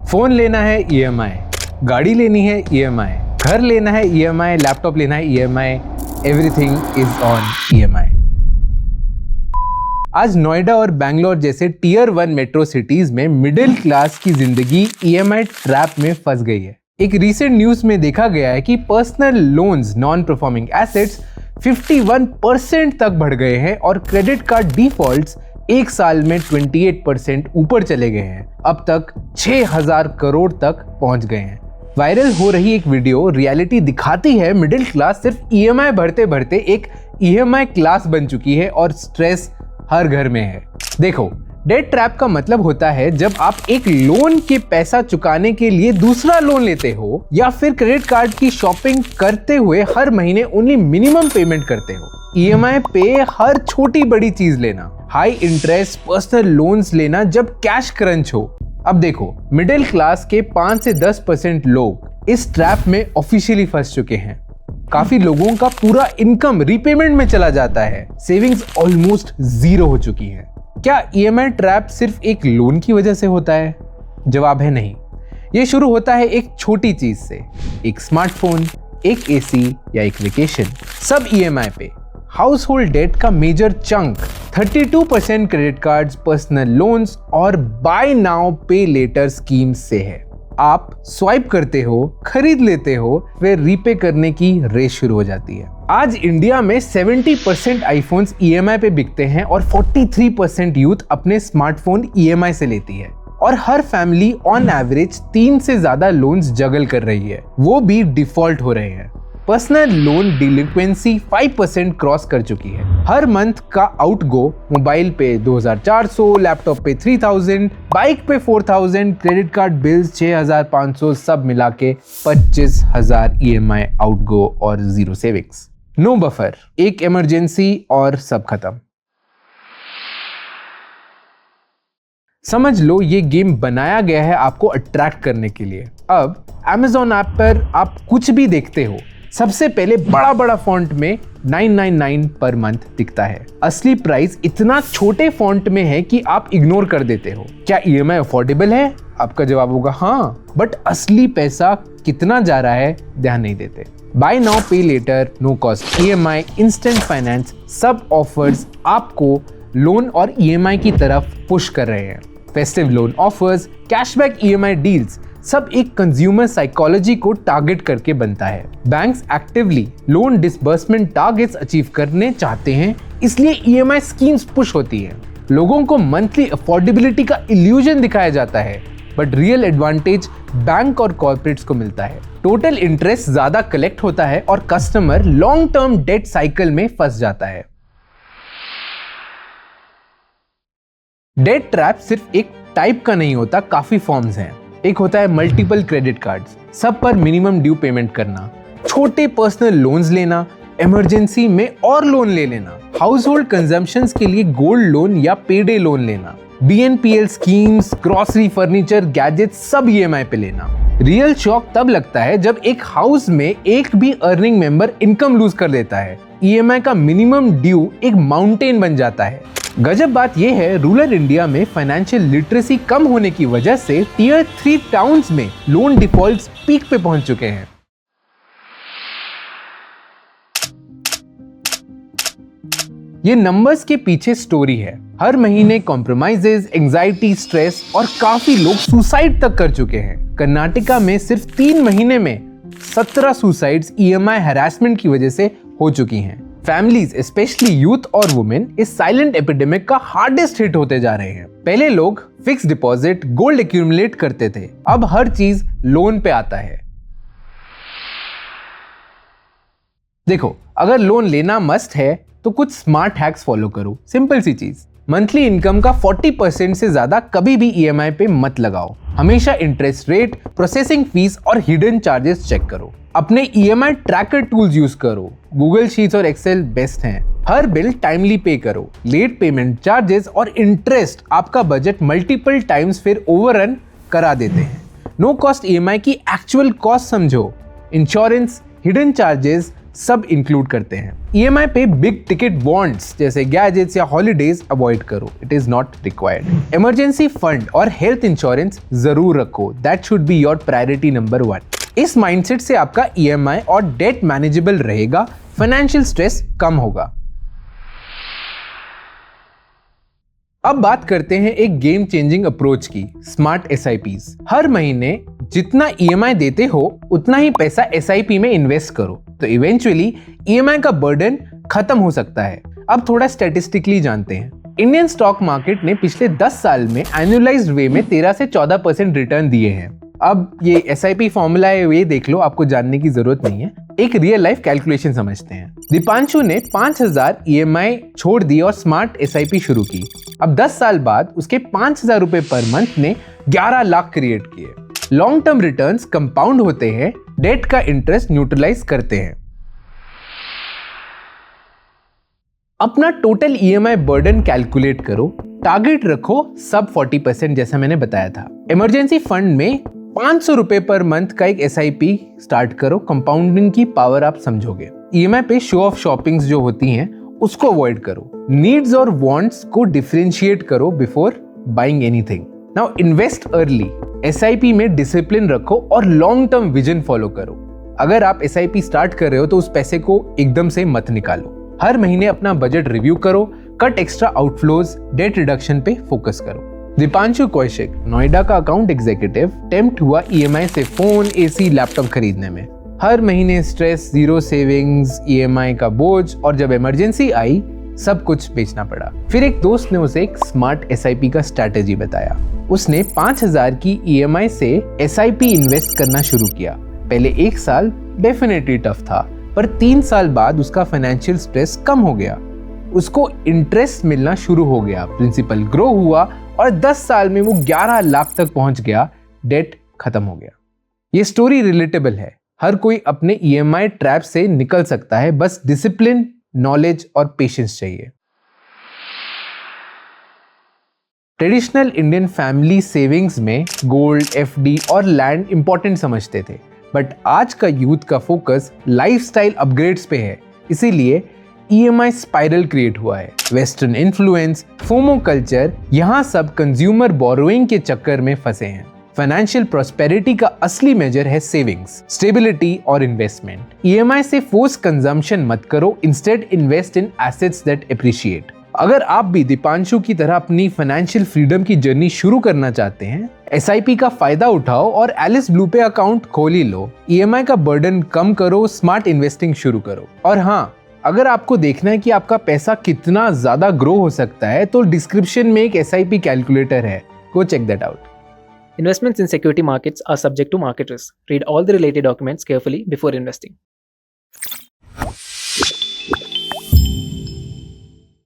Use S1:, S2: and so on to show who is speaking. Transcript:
S1: Phone लेना है EMI, गाड़ी लेनी है EMI, घर लेना है EMI, लैपटॉप लेना है EMI, everything is on EMI। आज नोएडा और बैंगलोर जैसे टियर 1 मेट्रो सिटीज में मिडिल क्लास की जिंदगी EMI ट्रैप में फंस गई है। एक रीसेंट न्यूज में देखा गया है कि personal loans non performing assets 51% तक बढ़ गए हैं और क्रेडिट कार्ड डिफॉल्ट्स एक साल में 28% ऊपर चले गए हैं। अब तक 6000 करोड़ तक पहुंच गए हैं। वायरल हो रही एक वीडियो रियलिटी दिखाती है मिडिल क्लास सिर्फ EMI भरते भरते एक EMI क्लास बन चुकी है और स्ट्रेस हर घर में है। देखो, डेट ट्रैप का मतलब होता है जब आप एक लोन के पैसा चुकाने के लिए दूसरा लोन लेते हो या फिर क्रेडिट कार्ड की शॉपिंग करते हुए हर महीने ओनली मिनिमम पेमेंट करते हो। EMI पे हर छोटी बड़ी चीज लेना, हाई इंटरेस्ट पर्सनल लोन्स लेना जब कैश क्रंच हो। अब देखो, मिडिल क्लास के 5 से 10% लोग इस ट्रैप में ऑफिशियली फंस चुके हैं। काफी लोगों का पूरा इनकम रीपेमेंट में चला जाता है, सेविंग्स ऑलमोस्ट जीरो हो चुकी है। क्या EMI ट्रैप सिर्फ एक लोन की वजह से होता है? जवाब है नहीं। ये शुरू होता है एक छोटी चीज से, एक स्मार्टफोन, एक AC या एक वेकेशन, सब EMI पे। हाउस होल्ड डेट का major chunk 32% credit cards, personal loans और buy now pay later schemes से है। आप स्वाइप करते हो, खरीद लेते हो, फिर रीपे करने की रेस शुरू हो जाती है। आज इंडिया में 70% आईफोन्स EMI पे बिकते हैं और 43% यूथ अपने स्मार्टफोन EMI से लेती है। और हर फैमिली ऑन एवरेज 3 से ज्यादा लोन्स जगल कर रही है, वो भी डिफॉल्ट हो रहे हैं। पर्सनल लोन डिलिक्वेंसी 5% क्रॉस कर चुकी है। हर मंथ का आउट गो मोबाइल पे 2400, लैपटॉप पे 3000, बाइक पे 4000, क्रेडिट कार्ड बिल्स 6500, सब मिला के 25000 EMI आउट गो और जीरो सेविंग्स। नो बफर, एक इमरजेंसी और सब खत्म। समझ लो ये गेम बनाया गया है आपको अट्रैक्ट करने के लिए। अब Amazon ऐप पर आप कुछ भी देखते हो, सबसे पहले बड़ा बड़ा फॉन्ट में 999 पर मंथ दिखता है। असली प्राइस इतना छोटे फॉन्ट में है कि आप इग्नोर कर देते हो। क्या EMI अफोर्डेबल है? आपका जवाब होगा हाँ, बट असली पैसा कितना जा रहा है ध्यान नहीं देते। Buy now pay later, no cost EMI, instant finance, सब ऑफर्स आपको लोन और EMI की तरफ पुश कर रहे हैं। Festive loan offers, cashback EMI deals, सब एक कंज्यूमर साइकोलॉजी को टारगेट करके बनता है। Banks actively loan disbursement targets achieve करने चाहते हैं, इसलिए EMI स्कीम्स पुश होती हैं। लोगों को मंथली अफोर्डेबिलिटी का इल्यूजन दिखाया जाता है, बट रियल एडवांटेज बैंक और कॉर्पोरेट्स को मिलता है। टोटल इंटरेस्ट ज्यादा कलेक्ट होता है और customer long term debt cycle में फंस जाता है। डेट ट्रैप सिर्फ एक टाइप का नहीं होता, काफी फॉर्म्स हैं। एक होता है मल्टीपल क्रेडिट कार्ड्स, सब पर मिनिमम ड्यू पेमेंट करना, छोटे पर्सनल लोन्स लेना, इमरजेंसी में और लोन ले लेना, हाउस होल्ड कंजम्पशंस के लिए गोल्ड लोन या पेडे लोन लेना, BNPL schemes, grocery, furniture, gadgets, सब EMI पे लेना। रियल शॉक तब लगता है जब एक हाउस में एक भी अर्निंग मेंबर इनकम लूज कर देता है। EMI का मिनिमम ड्यू एक माउंटेन बन जाता है। गजब बात यह है, रूरल इंडिया में फाइनेंशियल लिटरेसी कम होने की वजह से टियर 3 टाउन्स में लोन डिफॉल्ट्स पीक पे पहुंच चुके हैं। ये नंबर्स के पीछे स्टोरी है। हर महीने कॉम्प्रोमाइजेस, एंजाइटी, स्ट्रेस और काफी लोग सुसाइड तक कर चुके हैं। कर्नाटका में सिर्फ 3 महीने में 17 सुसाइड्स EMI हैरेसमेंट की वजह से हो चुकी हैं। फैमिलीज, स्पेशली यूथ और वुमेन, इस साइलेंट एपिडेमिक का हार्डेस्ट हिट होते जा रहे हैं। पहले लोग फिक्स डिपॉजिट, गोल्ड एक्यूमुलेट करते थे, अब हर चीज लोन पे आता है। देखो, अगर लोन लेना मस्ट है तो कुछ स्मार्ट हैक्स फॉलो करो। सिंपल सी चीज, मंथली इनकम का 40% से ज्यादा कभी भी EMI पे मत लगाओ। हमेशा इंटरेस्ट रेट, प्रोसेसिंग फीस और हिडन चार्जेस चेक करो। अपने EMI ट्रैकर टूल्स यूज करो, गूगल शीट्स और एक्सेल बेस्ट हैं। हर बिल टाइमली पे करो। लेट पेमेंट चार्जेस और इंटरेस्ट आपका बजट मल्टीपल टाइम्स फिर ओवररन करा देते हैं। नो कॉस्ट EMI की एक्चुअल कॉस्ट समझो। इंश्योरेंस, हिडन चार्जेस, सब इंक्लूड करते हैं। EMI पे बिग टिकट बॉन्ड्स जैसे गैजेट्स या हॉलीडेज अवॉइड करो, it is not required. Emergency fund और हेल्थ इंश्योरेंस जरूर रखो, that should be your priority number 1। इस माइंडसेट से आपका EMI और डेट मैनेजेबल रहेगा, फाइनेंशियल स्ट्रेस कम होगा। अब बात करते हैं एक गेम चेंजिंग अप्रोच की, स्मार्ट SIPs। हर महीने जितना EMI देते हो उतना ही पैसा SIP में इन्वेस्ट करो, तो इवेंचुअली EMI का बर्डन खत्म हो सकता है। अब थोड़ा स्टैटिस्टिकली जानते हैं। इंडियन स्टॉक मार्केट ने पिछले 10 साल में एनुअलाइज्ड वे में 13 से 14% रिटर्न दिए हैं। अब ये SIP फॉर्मूला है, ये देख लो, आपको जानने की जरूरत नहीं है। एक रियल लाइफ कैलकुलेशन समझते हैं। दीपांशु ने 5000 EMI छोड़ दी और स्मार्ट SIP शुरू की। अब 10 साल बाद उसके 5000 रुपए पर मंथ ने 11 लाख क्रिएट किए। लॉन्ग टर्म रिटर्न्स कंपाउंड होते हैं, डेट का इंटरेस्ट न्यूट्रलाइज करते हैं। अपना टोटल EMI बर्डन कैलकुलेट करो, टारगेट रखो सब 40% जैसा मैंने बताया था। इमरजेंसी फंड में 500 रुपए पर मंथ का एक SIP स्टार्ट करो, कंपाउंडिंग की पावर आप समझोगे। EMI पे शो ऑफ शॉपिंग्स जो होती हैं उसको अवॉइड करो। नीड्स और वांट्स को डिफरेंशिएट करो before buying anything. Now invest early, SIP में डिसिप्लिन रखो और लॉन्ग टर्म विजन फॉलो करो। अगर आप SIP स्टार्ट कर रहे हो तो उस पैसे को एकदम से मत निकालो। हर महीने अपना बजट रिव्यू करो, cut extra outflows, date reduction पे फोकस करो। दीपांशु कौशिक, नोएडा का अकाउंट एग्जीक्यूटिव, टेम्प्ट हुआ EMI से फोन, AC, लैपटॉप खरीदने में। हर महीने स्ट्रेस, जीरो सेविंग्स, EMI का बोझ, और जब इमरजेंसी आई सब कुछ बेचना पड़ा। फिर एक दोस्त ने उसे एक स्मार्ट SIP का स्ट्रैटेजी बताया। उसने 5000 की EMI से SIP इन्वेस्ट करना शुरू किया। पहले 1 साल डेफिनेटली टफ था, पर 3 साल बाद उसका फाइनेंशियल स्ट्रेस कम हो गया। उसको इंटरेस्ट मिलना शुरू हो गया, प्रिंसिपल ग्रो हुआ और 10 साल में वो 11 लाख तक पहुंच गया, डेट खत्म हो गया। ये स्टोरी रिलेटेबल है, हर कोई अपने EMI ट्रैप से निकल सकता है, बस डिसिप्लिन, नॉलेज और पेशेंस चाहिए। ट्रेडिशनल इंडियन फैमिली सेविंग्स में गोल्ड, FD और लैंड इंपॉर्टेंट समझते थे, बट आज का यूथ का फोकस लाइफस्टाइल अपग्रेड्स पे है, इसीलिए EMI स्पाइरल क्रिएट हुआ है। वेस्टर्न इन्फ्लुएंस, फोमो कल्चर, यहाँ सब कंज्यूमर बोरोइंग के चक्कर में फंसे हैं। फाइनेंशियल प्रॉस्पेरिटी का असली मेजर है सेविंग्स, स्टेबिलिटी और इन्वेस्टमेंट। EMI से फोर्स कंजम्पशन मत करो, instead invest in assets that appreciate. अगर आप भी दीपांशु की तरह अपनी फाइनेंशियल फ्रीडम की जर्नी शुरू करना चाहते हैं, SIP का फायदा उठाओ और एलिस ब्लू पे अकाउंट खोल ही लो। EMI का बर्डन कम करो, स्मार्ट इन्वेस्टिंग शुरू करो। और हाँ, अगर आपको देखना है कि आपका पैसा कितना ज्यादा ग्रो हो सकता है, तो डिस्क्रिप्शन में एक SIP कैलकुलेटर है, go check that out.
S2: Investments in security markets are subject to market risk. Read all the related documents carefully before investing.